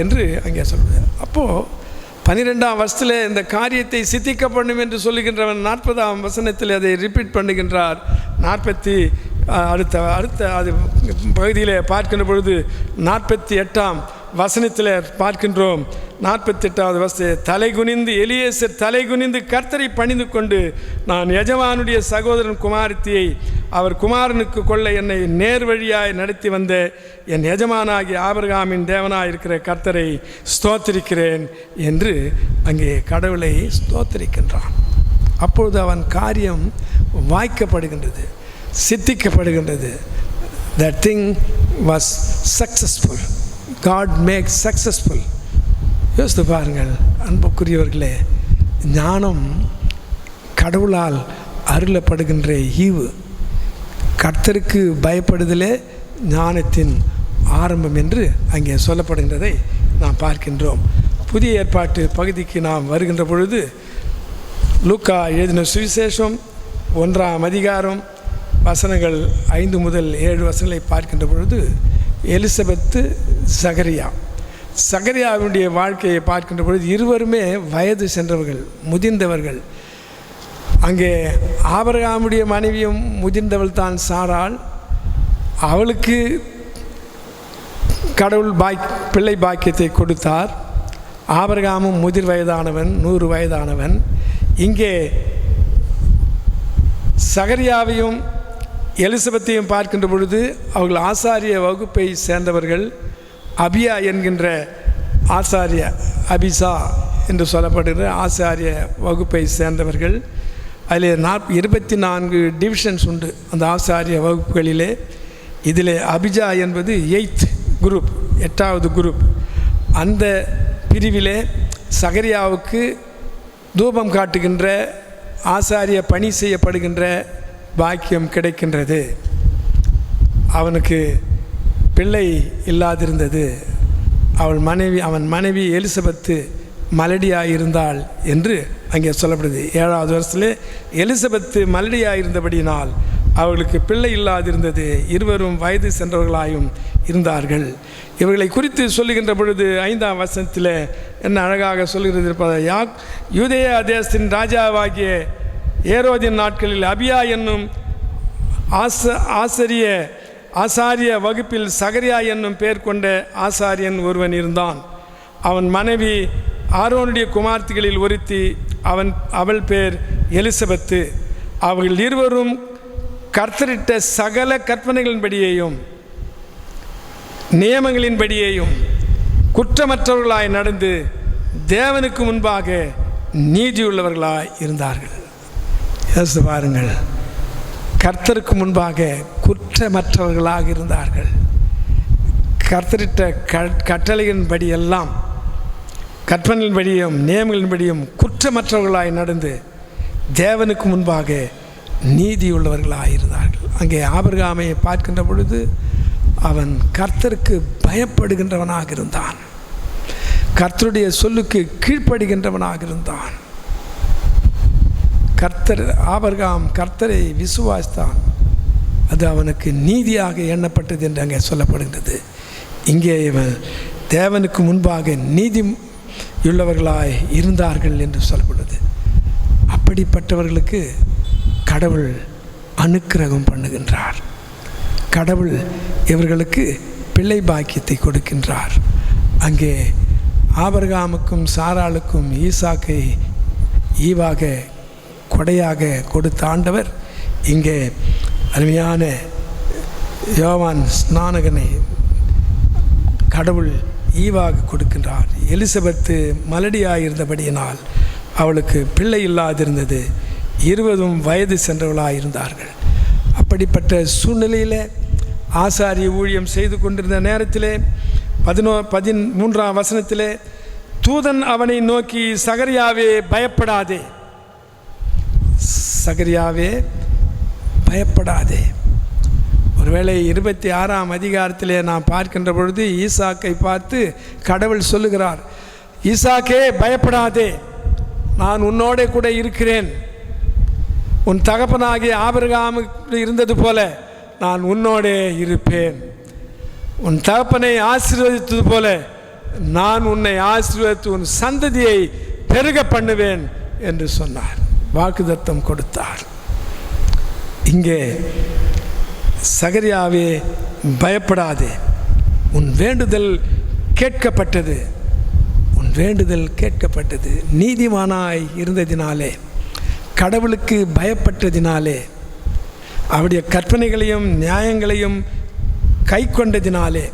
C: என்று அங்கே சொல்கிறார். அப்போது 12ஆம் வசனத்தில் இந்த காரியத்தை சித்திக்கப்படும் என்று சொல்லுகின்றவன் 40ஆம் வசனத்தில் அதை ரிப்பீட் பண்ணுகின்றார். அடுத்த அது பகுதியில் பார்க்கின்ற பொழுது 48ஆம் வசனத்தில் பார்க்கின்றோம். 48வது வசனத்தில் எலியேசர் தலைகுனிந்து கர்த்தரை பணிந்து கொண்டு, நான் எஜமானுடைய சகோதரன் குமாரத்தியை அவர் குமாரனுக்கு கொள்ள என்னை நேர் வழியாய் நடத்தி வந்த என் எஜமானாகிய ஆபிரகாமின் தேவனாய் இருக்கிற கர்த்தரை ஸ்தோத்திரிக்கிறேன் என்று அங்கே கடவுளை ஸ்தோத்திரிக்கின்றான். அப்பொழுது அவன் காரியம் வாய்க்கப்படுகின்றது, சித்திக்கப்படுகின்றது. That thing was successful. God makes successful. யோசித்து பாருங்கள் அன்புக்குரியவர்களே, ஞானம் கடவுளால் அருளப்படுகின்ற ஈவு. கர்த்தருக்கு பயப்படுதலே ஞானத்தின் ஆரம்பம் என்று அங்கே சொல்லப்படுகின்றதை நாம் பார்க்கின்றோம். புதிய ஏற்பாட்டு பகுதிக்கு நாம் வருகின்ற பொழுது லூக்கா எழுதின சுவிசேஷம் 1ஆம் அதிகாரம் வசனங்கள் 5 முதல் 7 வசனங்களை பார்க்கின்ற பொழுது எலிசபெத்து சகரியாவுடைய வாழ்க்கையை பார்க்கின்ற பொழுது இருவருமே வயது சென்றவர்கள், முதிர்ந்தவர்கள். அங்கே ஆபிரகாமுடைய மனைவியும் முதிர்ந்தவள் தான் சாராள். அவளுக்கு கடவுள் பிள்ளை பாக்கியத்தை கொடுத்தார். ஆபிரகாமும் முதிர் வயதானவன், 100 வயதானவன். இங்கே சகரியாவையும் எலிசபெத்தையும் பார்க்கின்ற பொழுது அவர்கள் ஆசாரிய வகுப்பை சேர்ந்தவர்கள். அபியா என்கின்ற அபிசா என்று சொல்லப்படுகிற ஆசாரிய வகுப்பை சேர்ந்தவர்கள். அதில் 24 டிவிஷன்ஸ் உண்டு அந்த ஆசாரிய வகுப்புகளிலே. இதில் அபிஜா என்பது 8th குரூப், 8வது குரூப். அந்த பிரிவிலே சகரியாவுக்கு தூபம் காட்டுகின்ற ஆசாரிய பணி செய்யப்படுகின்ற பாக்கியம் கிடைக்கின்றது. அவனுக்கு பிள்ளை இல்லாதிருந்தது. அவன் மனைவி எலிசபெத்து மலடியாக இருந்தாள் என்று அங்கே சொல்லப்படுது. 7வது வருஷத்தில் எலிசபெத்து மலடியாக இருந்தபடியினால் அவர்களுக்கு பிள்ளை இல்லாதிருந்தது. இருவரும் வயது சென்றவர்களாயும் இருந்தார்கள். இவர்களை குறித்து சொல்லுகின்ற பொழுது 5ஆம் வசனத்தில் என்ன அழகாக சொல்கிறது இருப்பது, யூதேயா தேசத்தின் ராஜாவாகிய ஏரோதின் நாட்களில் அபியா என்னும் ஆசாரிய வகுப்பில் சகரியா என்னும் பெயர் கொண்ட ஆசாரியன் ஒருவன் இருந்தான். அவன் மனைவி ஆரோனுடைய குமார்த்திகளில் ஒருத்தி, அவள் பேர் எலிசபெத்து. அவர்கள் இருவரும் கர்த்தரிட்ட சகல கற்பனைகளின்படியேயும் நியமங்களின்படியேயும் குற்றமற்றவர்களாய் நடந்து தேவனுக்கு முன்பாக நீதியுள்ளவர்களாய் இருந்தார்கள். யோசித்து பாருங்கள், கர்த்தருக்கு முன்பாக குற்றமற்றவர்களாக இருந்தார்கள். கர்த்தரிட்ட கட்டளையின்படி எல்லாம் கற்பனையின்படியும் நியமங்களின்படியும் குற்றமற்றவர்களாய் நடந்து தேவனுக்கு முன்பாக நீதியுள்ளவர்களாக இருந்தார்கள். அங்கே ஆபிரகாமை பார்க்கின்ற பொழுது அவன் கர்த்தருக்கு பயப்படுகின்றவனாக இருந்தான், கர்த்தருடைய சொல்லுக்கு கீழ்ப்படுகின்றவனாக இருந்தான். ஆபிரகாம் கர்த்தரை விசுவாசித்தான், அது அவனுக்கு நீதியாக எண்ணப்பட்டது என்று அங்கே சொல்லப்படுகின்றது. இங்கே இவன் தேவனுக்கு முன்பாக நீதியுள்ளவர்களாய் இருந்தார்கள் என்று சொல்லப்படுது. அப்படிப்பட்டவர்களுக்கு கடவுள் அனுக்கிரகம் பண்ணுகின்றார். கடவுள் இவர்களுக்கு பிள்ளை பாக்கியத்தை கொடுக்கின்றார். அங்கே ஆபிரகாமுக்கும் சாராளுக்கும் ஈசாக்கை ஈவாக கொடையாக கொடுத்த ஆண்டவர் இங்கே அருமையான யோவான் ஸ்நானகனை கடவுள் ஈவாக கொடுக்கின்றார். எலிசபெத்து மலடியாக இருந்தபடியினால் அவளுக்கு பிள்ளை இல்லாதிருந்தது. 20 வயது சென்றவர்களாக இருந்தார்கள். அப்படிப்பட்ட சூழ்நிலையில் ஆசாரிய ஊழியம் செய்து கொண்டிருந்த நேரத்திலே 13ஆம் வசனத்திலே தூதன் அவனை நோக்கி, சகரியாவே பயப்படாதே, சகரியாவே பயப்படாதே. ஒருவேளை 26ஆம் அதிகாரத்திலே நாம் பார்க்கின்ற பொழுது ஈசாக்கை பார்த்து கடவுள் சொல்லுகிறார், ஈசாக்கே பயப்படாதே, நான் உன்னோட கூட இருக்கிறேன். உன் தகப்பனாகிய ஆபிரகாமுக்கு இருந்தது போல நான் உன்னோடே இருப்பேன். உன் தகப்பனை ஆசீர்வதித்தது போல நான் உன்னை ஆசீர்வதித்து உன் சந்ததியை பெருக பண்ணுவேன் என்று சொன்னார், வாக்குத்தத்தம் கொடுத்தார். இங்கே சகரியாவே பயப்படாதே, உன் வேண்டுதல் கேட்கப்பட்டது, உன் வேண்டுதல் கேட்கப்பட்டது. நீதிமானாய் இருந்ததினாலே, கடவுளுக்கு பயப்பட்டதினாலே, அவருடைய கற்பனைகளையும் நியாயங்களையும் கை கொண்டதினாலே,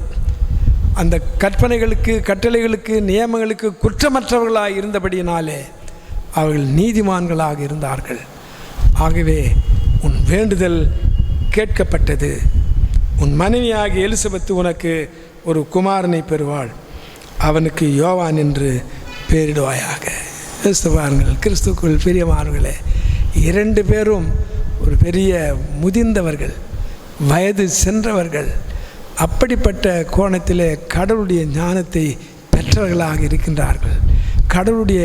C: அந்த கற்பனைகளுக்கு கட்டளைகளுக்கு நியமங்களுக்கு குற்றமற்றவர்களாக இருந்தபடியினாலே அவர்கள் நீதிமான்களாக இருந்தார்கள். ஆகவே உன் வேண்டுதல் கேட்கப்பட்டது. உன் மனைவியாகிய எலிசபெத்து உனக்கு ஒரு குமாரனை பெறுவாள், அவனுக்கு யோவான் என்று பெயரிடுவாயாக. கிறிஸ்துவார்கள், கிறிஸ்துக்குள் பிரியமானவர்களே, 2 பேரும் ஒரு பெரிய முதிர்ந்தவர்கள், வயது சென்றவர்கள். அப்படிப்பட்ட கோணத்திலே கடவுளுடைய ஞானத்தை பெற்றவர்களாக இருக்கின்றார்கள், கடவுளுடைய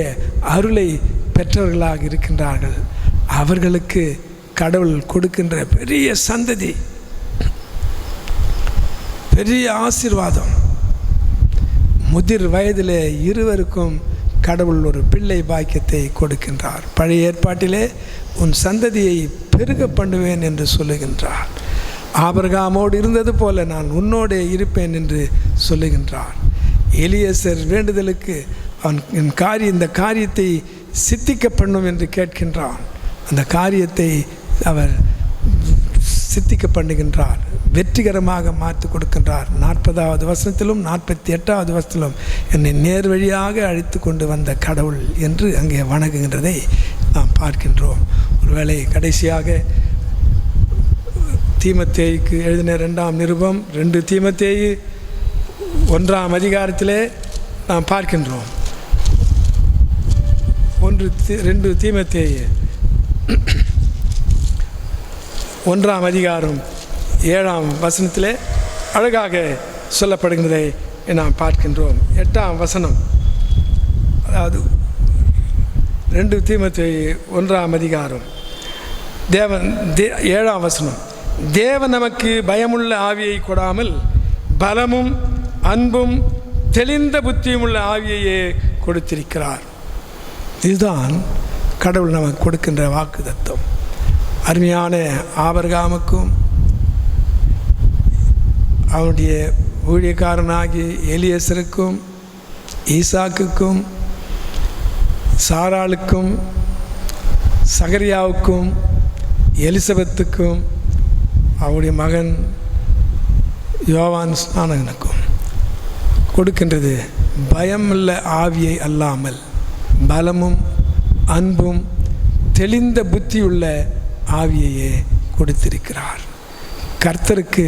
C: அருளை பெற்றவர்களாக இருக்கின்றார்கள். அவர்களுக்கு கடவுள் கொடுக்கின்ற பெரிய சந்ததி, பெரிய ஆசீர்வாதம். முதிர் வயதிலே இருவருக்கும் கடவுள் ஒரு பிள்ளை பாக்கியத்தை கொடுக்கின்றார். பழைய ஏற்பாட்டிலே உன் சந்ததியை பெருக பண்ணுவேன் என்று சொல்லுகின்றார். ஆபிரகாமோடு இருந்தது போல நான் உன்னோடே இருப்பேன் என்று சொல்லுகின்றார். எலியேசர் வேண்டுதலுக்கு அவன் இந்த காரியத்தை சித்திக்க பண்ணும் என்று கேட்கின்றான். அந்த காரியத்தை அவர் சித்திக்க பண்ணுகின்றார், வெற்றிகரமாக மாற்றி கொடுக்கின்றார். 40வது வசனத்திலும் 48வது வசனத்திலும் என்னை நேர் வழியாக அழைத்து கொண்டு வந்த கடவுள் என்று அங்கே வணங்குகின்றதை நாம் பார்க்கின்றோம். ஒருவேளை கடைசியாக தீமத்தேயுக்கு எழுதின 2ஆம் நிருபம் 2 தீமத்தேயு 1ஆம் அதிகாரத்திலே நாம் பார்க்கின்றோம். 2 தீமத்தேயு 1ஆம் அதிகாரம் 7ஆம் வசனத்திலே அழகாக சொல்லப்படுகின்றதை நாம் பார்க்கின்றோம். 8ஆம் வசனம், அதாவது 2 தீமத்தேயு 1ஆம் அதிகாரம் 7ஆம் வசனம், தேவன் நமக்கு பயமுள்ள ஆவியை கொடாமல் பலமும் அன்பும் தெளிந்த புத்தியும் உள்ள ஆவியையே கொடுத்திருக்கிறார். இதுதான் கடவுள் நமக்கு கொடுக்கின்ற வாக்குத்தத்தம். அருமையான ஆபிரகாமுக்கும் அவருடைய ஊழியக்காரனாகிய எலியேசருக்கும் ஈசாக்குக்கும் சாராளுக்கும் சகரியாவுக்கும் எலிசபெத்துக்கும் அவருடைய மகன் யோவான் ஸ்நானகனுக்கும் கொடுக்கின்றது பயமுள்ள ஆவியை அல்லாமல் பலமும் அன்பும் தெளிந்த புத்தியுள்ள ஆவியையே கொடுத்திருக்கிறார். கர்த்தருக்கு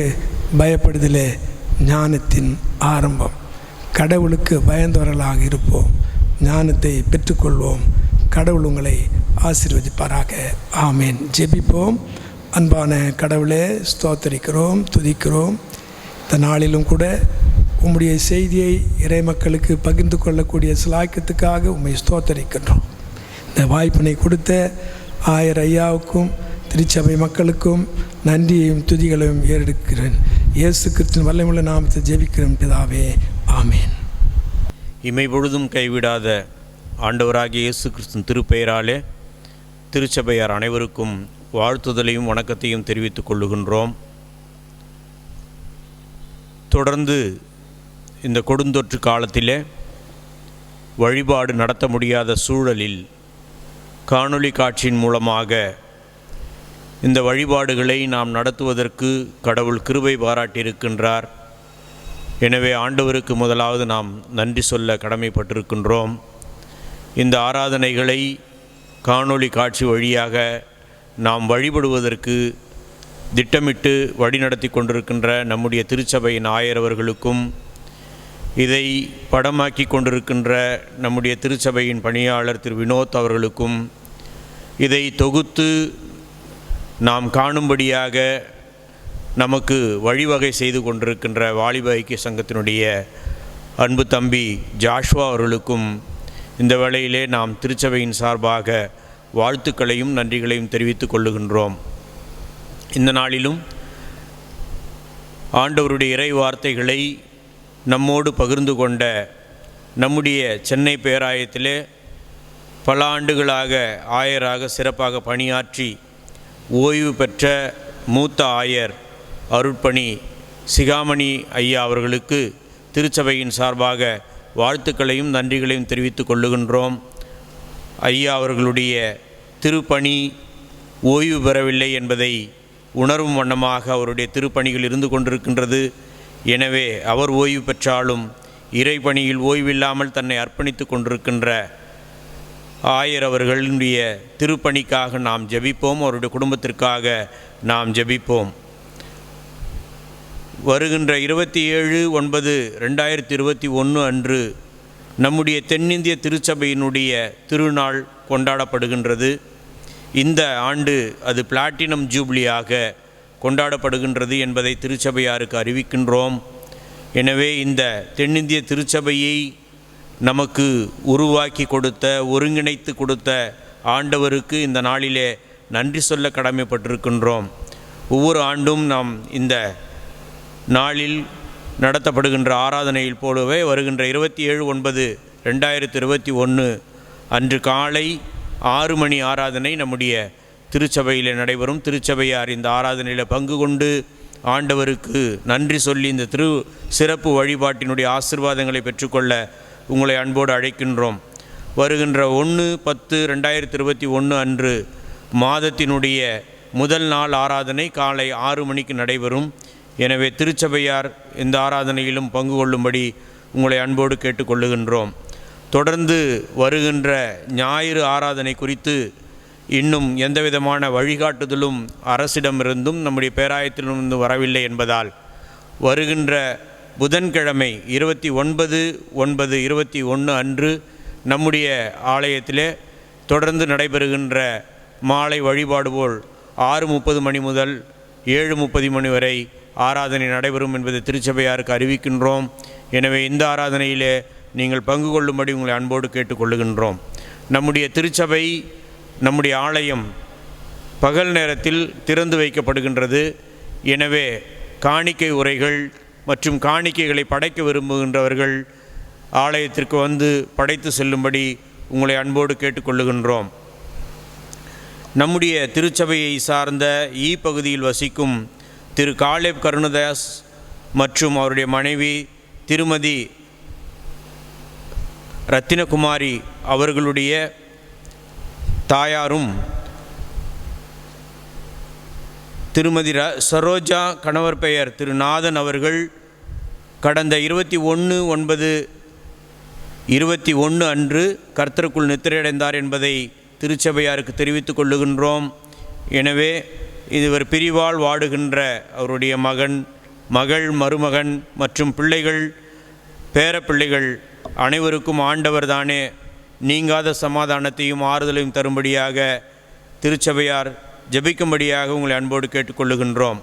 C: பயப்படுதலே ஞானத்தின் ஆரம்பம். கடவுளுக்கு பயந்தவர்களாக இருப்போம், ஞானத்தை பெற்றுக்கொள்வோம். கடவுள் உங்களை ஆசீர்வதிப்பாராக. ஆமேன். ஜெபிப்போம். அன்பான கடவுளே, ஸ்தோத்தரிக்கிறோம், துதிக்கிறோம். இந்த நாளிலும் கூட உம்முடைய செய்தியை இறை மக்களுக்கு பகிர்ந்து கொள்ளக்கூடிய சிலாக்கியத்துக்காக உம்மை ஸ்தோத்தரிக்கின்றோம். இந்த வாய்ப்பினை கொடுத்த ஆயர் ஐயாவுக்கும் திருச்சபை மக்களுக்கும் நன்றியையும் துதிகளையும் ஏறெடுக்கிறேன். இயேசு கிறிஸ்துவின் வல்லமையுள்ள நாமத்தை ஜெபிக்கிறோம் பிதாவே. ஆமேன்.
D: இமை பொழுதும் கைவிடாத ஆண்டவராகிய இயேசு கிறிஸ்துவின் திருப்பெயராலே திருச்சபையார் அனைவருக்கும் வாழ்த்துதலையும் வணக்கத்தையும் தெரிவித்துக் கொள்ளுகின்றோம். தொடர்ந்து இந்த கொடுந்தொற்று காலத்திலே வழிபாடு நடத்த முடியாத சூழலில் காணொளி காட்சியின் மூலமாக இந்த வழிபாடுகளை நாம் நடத்துவதற்கு கடவுள் கிருபை பாராட்டியிருக்கின்றார். எனவே ஆண்டவருக்கு முதலாவது நாம் நன்றி சொல்ல கடமைப்பட்டிருக்கின்றோம். இந்த ஆராதனைகளை காணொளி காட்சி வழியாக நாம் வழிபடுவதற்கு திட்டமிட்டு வழிநடத்தி கொண்டிருக்கின்ற நம்முடைய திருச்சபையின் ஆயர் அவர்களுக்கும், இதை படமாக்கி கொண்டிருக்கின்ற நம்முடைய திருச்சபையின் பணியாளர் திரு வினோத் அவர்களுக்கும், இதை தொகுத்து நாம் காணும்படியாக நமக்கு வழிவகை செய்து கொண்டிருக்கின்ற வாலிப ஐக்கிய சங்கத்தினுடைய அன்பு தம்பி ஜாஷ்வா அவர்களுக்கும் இந்த வேளையிலே நாம் திருச்சபையின் சார்பாக வாழ்த்துக்களையும் நன்றிகளையும் தெரிவித்துக் கொள்ளுகின்றோம். இந்த நாளிலும் ஆண்டவருடைய இறை வார்த்தைகளை நம்மோடு பகிர்ந்து கொண்ட நம்முடைய சென்னை பேராயத்திலே பல ஆண்டுகளாக ஆயராக சிறப்பாக பணியாற்றி ஓய்வு பெற்ற மூத்த ஆயர் அருட்பணி சிகாமணி ஐயா அவர்களுக்கு திருச்சபையின் சார்பாக வாழ்த்துக்களையும் நன்றிகளையும் தெரிவித்துக் கொள்ளுகின்றோம். ஐயா அவர்களுடைய திருப்பணி ஓய்வு பெறவில்லை என்பதை உணரும் வண்ணமாக அவருடைய திருப்பணிகள் இருந்து கொண்டிருக்கின்றது. எனவே அவர் ஓய்வு பெற்றாலும் இறைப்பணியில் ஓய்வில்லாமல் தன்னை அர்ப்பணித்து கொண்டிருக்கின்ற ஆயர் அவர்களுடைய திருப்பணிக்காக நாம் ஜெபிப்போம். அவருடைய குடும்பத்திற்காக நாம் ஜெபிப்போம். வருகின்ற 27/9/2021 அன்று நம்முடைய தென்னிந்திய திருச்சபையினுடைய திருநாள் கொண்டாடப்படுகின்றது. இந்த ஆண்டு அது பிளாட்டினம் ஜூப்ளியாக கொண்டாடப்படுகின்றது என்பதை திருச்சபையாருக்கு அறிவிக்கின்றோம். எனவே இந்த தென்னிந்திய திருச்சபையை நமக்கு உருவாக்கி கொடுத்த, ஒருங்கிணைத்து கொடுத்த ஆண்டவருக்கு இந்த நாளிலே நன்றி சொல்ல கடமைப்பட்டிருக்கின்றோம். ஒவ்வொரு ஆண்டும் நாம் இந்த நாளில் நடத்தப்படுகின்ற ஆராதனையில் போலவே வருகின்ற 27/9/2021 அன்று காலை 6 மணி ஆராதனை நம்முடைய திருச்சபையில் நடைபெறும். திருச்சபையார் இந்த ஆராதனையில் பங்கு கொண்டு ஆண்டவருக்கு நன்றி சொல்லி இந்த சிறப்பு வழிபாட்டினுடைய ஆசீர்வாதங்களை பெற்றுக்கொள்ள உங்களை அன்போடு அழைக்கின்றோம். வருகின்ற 1/10/2021 அன்று மாதத்தினுடைய முதல் நாள் ஆராதனை காலை 6 மணிக்கு நடைபெறும். எனவே திருச்சபையார் இந்த ஆராதனையிலும் பங்கு கொள்ளும்படி உங்களை அன்போடு கேட்டுக்கொள்ளுகின்றோம். தொடர்ந்து வருகின்ற ஞாயிறு ஆராதனை குறித்து இன்னும் எந்தவிதமான வழிகாட்டுதலும் அரசிடமிருந்தும் நம்முடைய பேராயத்திலிருந்து வரவில்லை என்பதால் வருகின்ற புதன்கிழமை 29/9/21 அன்று நம்முடைய ஆலயத்திலே தொடர்ந்து நடைபெறுகின்ற மாலை வழிபாடு போல் 6:30 மணி முதல் 7:30 மணி வரை ஆராதனை நடைபெறும் என்பதை திருச்சபையாருக்கு அறிவிக்கின்றோம். எனவே இந்த ஆராதனையிலே நீங்கள் பங்கு கொள்ளும்படி உங்களை அன்போடு கேட்டுக்கொள்ளுகின்றோம். நம்முடைய திருச்சபை, நம்முடைய ஆலயம் பகல் நேரத்தில் திறந்து வைக்கப்படுகின்றது. எனவே காணிக்கை உரைகள் மற்றும் காணிக்கைகளை படைக்க விரும்புகின்றவர்கள் ஆலயத்திற்கு வந்து படைத்து செல்லும்படி உங்களை அன்போடு கேட்டுக்கொள்ளுகின்றோம். நம்முடைய திருச்சபையை சார்ந்த பகுதியில் வசிக்கும் திரு காலேப் கருணதாஸ் மற்றும் அவருடைய மனைவி திருமதி ரத்தினகுமாரி அவர்களுடைய தாயாரும் திருமதி சரோஜா கணவர் பெயர் திரு நாதன் அவர்கள் கடந்த 21/9/21 அன்று கர்த்தருக்குள் நித்திரையடைந்தார் என்பதை திருச்சபையாருக்கு தெரிவித்துக் கொள்ளுகின்றோம். எனவே இவர் பிரிவால் வாடுகின்ற அவருடைய மகள், மருமகன் மற்றும் பிள்ளைகள், பேரப்பிள்ளைகள் அனைவருக்கும் ஆண்டவர் தானே நீங்காத சமாதானத்தையும் ஆறுதலையும் தரும்படியாக திருச்சபையார் ஜெபிக்கும்படியாக உங்களை அன்போடு கேட்டுக்கொள்ளுகின்றோம்.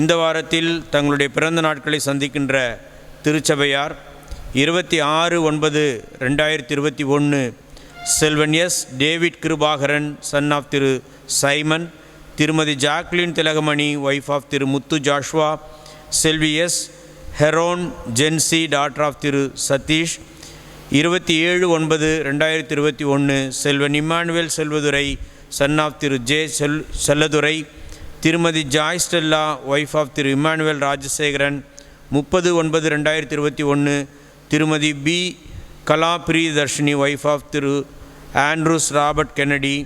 D: இந்த வாரத்தில் தங்களுடைய பிறந்த நாட்களை சந்திக்கின்ற திருச்சபையார் 26/9/2021 Selvan S David Kirubakaran son of Thiru Simon, Thirumathi Jacqueline Thilagamani wife of Thiru Muthu Joshua, Selvi S Heron Jency daughter of Thiru Sathish, 27/9/2021 Selvan Immanuel Selvadurai son of Thiru J Selladurai, Thirumathi Joy Stella wife of Thiru Immanuel Rajasekaran, 30/9/2021 Thirumathi P Kala Priyadharshini wife of Thiru Andrews Robert Kennedy,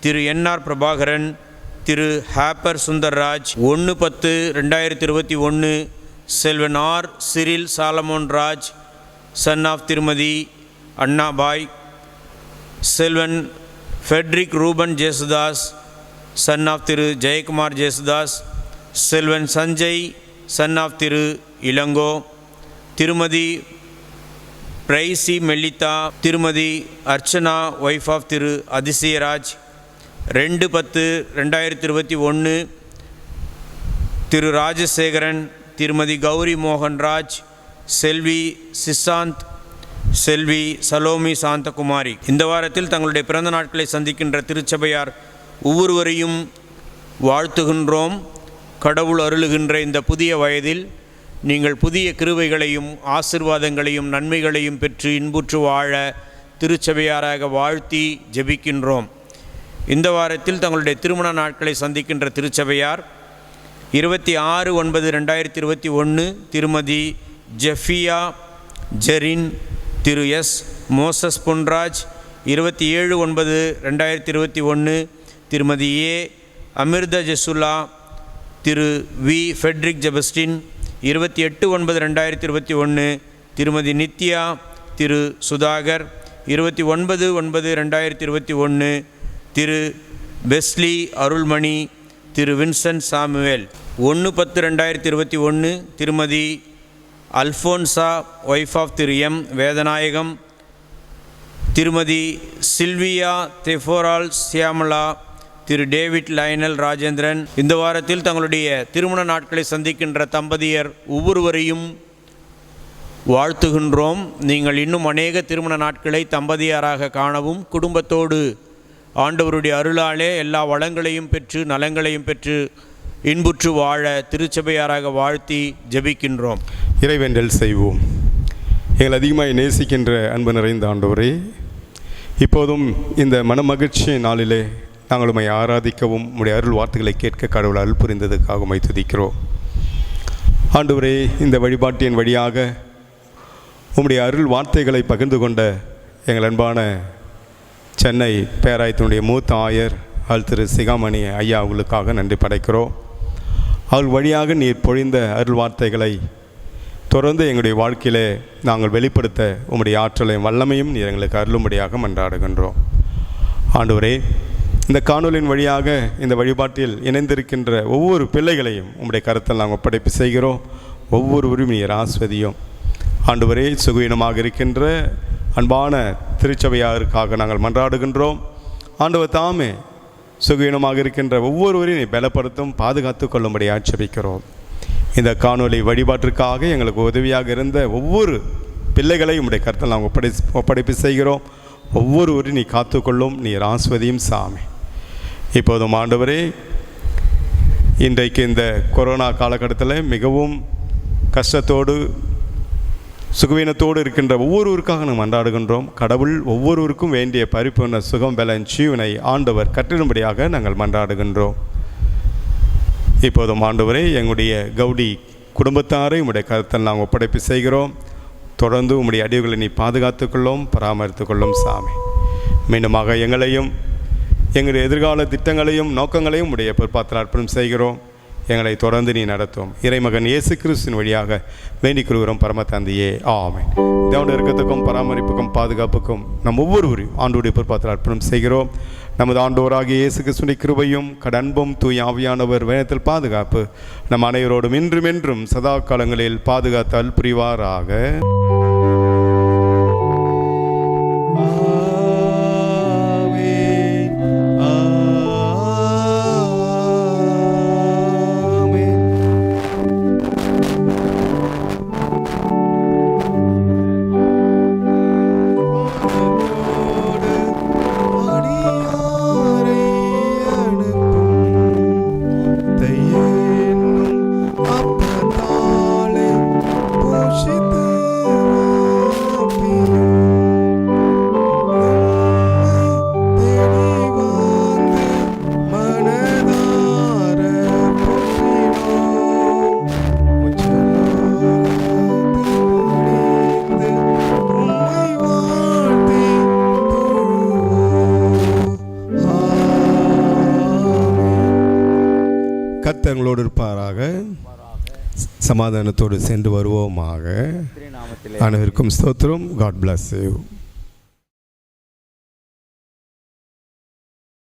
D: Thiru N R Prabhakaran, Thiru Hopper Sundarraj. 1/10/2021 Selvan R Cyril Solomon Raj Sun of Thirumathi Annabai, Selvan Frederick Ruben Jesudas son of Thiru Jayakumar Jesudas, Selvan Sanjay son of Thiru Ilango, Thirumathi Pricy Melita, Thirumathi Archana wife of Thiru Adhisayaraj, 2/10/2021 Thiru Rajasekaran, Thirumathi Gowri Mohanraj, செல்வி சிசாந்த், செல்வி சலோமி சாந்தகுமாரி. இந்த வாரத்தில் தங்களுடைய பிறந்த நாட்களை சந்திக்கின்ற திருச்சபையார் ஒவ்வொருவரையும் வாழ்த்துகின்றோம். கடவுள் அருளுகின்ற இந்த புதிய வயதில் நீங்கள் புதிய கிருபைகளையும் ஆசீர்வாதங்களையும் நன்மைகளையும் பெற்று இன்புற்று வாழ திருச்சபையாராக வாழ்த்தி ஜெபிக்கின்றோம். இந்த வாரத்தில் தங்களுடைய திருமண நாட்களை சந்திக்கின்ற திருச்சபையார் 26/9/2021 திருமதி ஜெஃபியா ஜெரின், திரு எஸ் மோசஸ் பொன்ராஜ், 27/9/2021 திருமதி ஏ அமிர்த ஜெசுலா, திரு வி ஃபெட்ரிக் ஜெபஸ்டின், 28/9/2021 திருமதி நித்யா, திரு சுதாகர், 29/9/2021 திரு பெஸ்லி அருள்மணி, திரு வின்சென்ட் சாமுவேல். 1/10/2021 திருமதி அல்ஃபோன்சா ஒய்ஃப் ஆஃப் திரு எம் வேதநாயகம், திருமதி சில்வியா தெஃபோரால் சியாமலா, திரு டேவிட் லைனல் ராஜேந்திரன். இந்த வாரத்தில் தங்களுடைய திருமண நாட்களை சந்திக்கின்ற தம்பதியர் ஒவ்வொருவரையும் வாழ்த்துகின்றோம். நீங்கள் இன்னும் அநேக திருமண நாட்களை தம்பதியராக காணவும் குடும்பத்தோடு ஆண்டவருடைய அருளாலே எல்லா வளங்களையும் பெற்று நலங்களையும் பெற்று இன்புற்று வாழ திருச்சபையாராக வாழ்த்தி ஜெபிக்கின்றோம்.
A: இறைவேண்டல் செய்வோம். எங்கள் அதிகமாக நேசிக்கின்ற அன்பு நிறைந்த ஆண்டவரே, இப்போதும் இந்த மனமகிழ்ச்சி நாளிலே நாங்கள் உம்மை ஆராதிக்கவும் உம்முடைய அருள் வார்த்தைகளை கேட்க கடவுள் அருள் புரிந்ததுக்காக உம்மை துதிக்கிறோம். ஆண்டவரே, இந்த வழிபாட்டின் வழியாக உம்முடைய அருள் வார்த்தைகளை பகிர்ந்து கொண்ட எங்கள் அன்பான சென்னை பேராயத்தினுடைய மூத்த ஆயர் திரு சிகாமணி ஐயா அவர்களுக்காக நன்றி படைக்கிறோம். அவள் வழியாக நீர் பொழிந்த அருள் வார்த்தைகளை தொடர்ந்து எங்களுடைய வாழ்க்கையிலே நாங்கள் வெளிப்படுத்த உம்முடைய ஆற்றலையும் வல்லமையும் நீர் எங்களுக்கு அருளும்படியாக மன்றாடுகின்றோம். ஆண்டவரே, இந்த காணொலியின் வழியாக இந்த வழிபாட்டில் இணைந்திருக்கின்ற ஒவ்வொரு பிள்ளைகளையும் உம்முடைய கருத்தில் நாங்கள் ஒப்படைப்பு செய்கிறோம். ஒவ்வொருவரும் நீர் ஆஸ்வதியும். ஆண்டவரே, சுகவீனமாக இருக்கின்ற அன்பான திருச்சபையாருக்காக நாங்கள் மன்றாடுகின்றோம். ஆண்டவர் தாமே சுகவீனமாக இருக்கின்ற ஒவ்வொருவரையும் நீ பலப்படுத்தும், பாதுகாத்து கொள்ளும்படி ஆட்சேபிக்கிறோம். இந்த காணொலி வழிபாட்டிற்காக எங்களுக்கு உதவியாக இருந்த ஒவ்வொரு பிள்ளைகளையும் உடைய கருத்தில் நாங்கள் ஒப்படைப்பு செய்கிறோம். ஒவ்வொருவரையும் நீ காத்துக்கொள்ளும், நீர் ஆஸ்வதியும் சாமி. இப்போதும் ஆண்டவரே, இன்றைக்கு இந்த கொரோனா காலகட்டத்தில் மிகவும் கஷ்டத்தோடு சுகவீனத்தோடு இருக்கின்ற ஒவ்வொருவருக்காக நாம் மன்றாடுகின்றோம். கடவுள் ஒவ்வொருவருக்கும் வேண்டிய பரிபூர்ண சுகம் பலன் ஜீவனை ஆண்டவர் கட்டிடும்படியாக நாங்கள் மன்றாடுகின்றோம். இப்போதும் ஆண்டவரே, எங்களுடைய கௌடி குடும்பத்தாரை உம்முடைய கருத்தில் நாங்கள் ஒப்படைப்பு செய்கிறோம். தொடர்ந்து உம்முடைய அடிவுகளை நீ பாதுகாத்துக்கொள்ளும், பராமரித்துக்கொள்ளும் சாமி. மீண்டுமாக எங்களையும் எங்களுடைய எதிர்கால திட்டங்களையும் நோக்கங்களையும் உடைய பொறுப்பாத்தில் அர்ப்பணம் செய்கிறோம். எங்களை தொடர்ந்து நீ நடத்தும். இறைமகன் இயேசு கிறிஸ்துவின் வழியாக வேண்டிக் கொள்கிறோம் பரம தந்தையே, ஆமென். தேவனுடைய இரக்கத்துக்கும் பராமரிப்புக்கும் பாதுகாப்புக்கும் நம் ஒவ்வொருவரையும் ஆண்டவருடைய பொறுப்பாத்தில் அர்ப்பணம் செய்கிறோம். நமது ஆண்டவராகிய இயேசு கிறிஸ்துவின் கிருபையும் கடன்பும் தூய ஆவியானவர் வேதத்தில் பாதுகாப்பு நம் அனைவரோடும் இன்றும் என்றும் சதா காலங்களில் பாதுகாத்தால் புரிவாராக. கர்த்தர்களோடு இருப்பாராக. சமாதானத்தோடு சென்று வருவோமாக. அனைவருக்கும் ஸ்தோத்திரம். God bless you.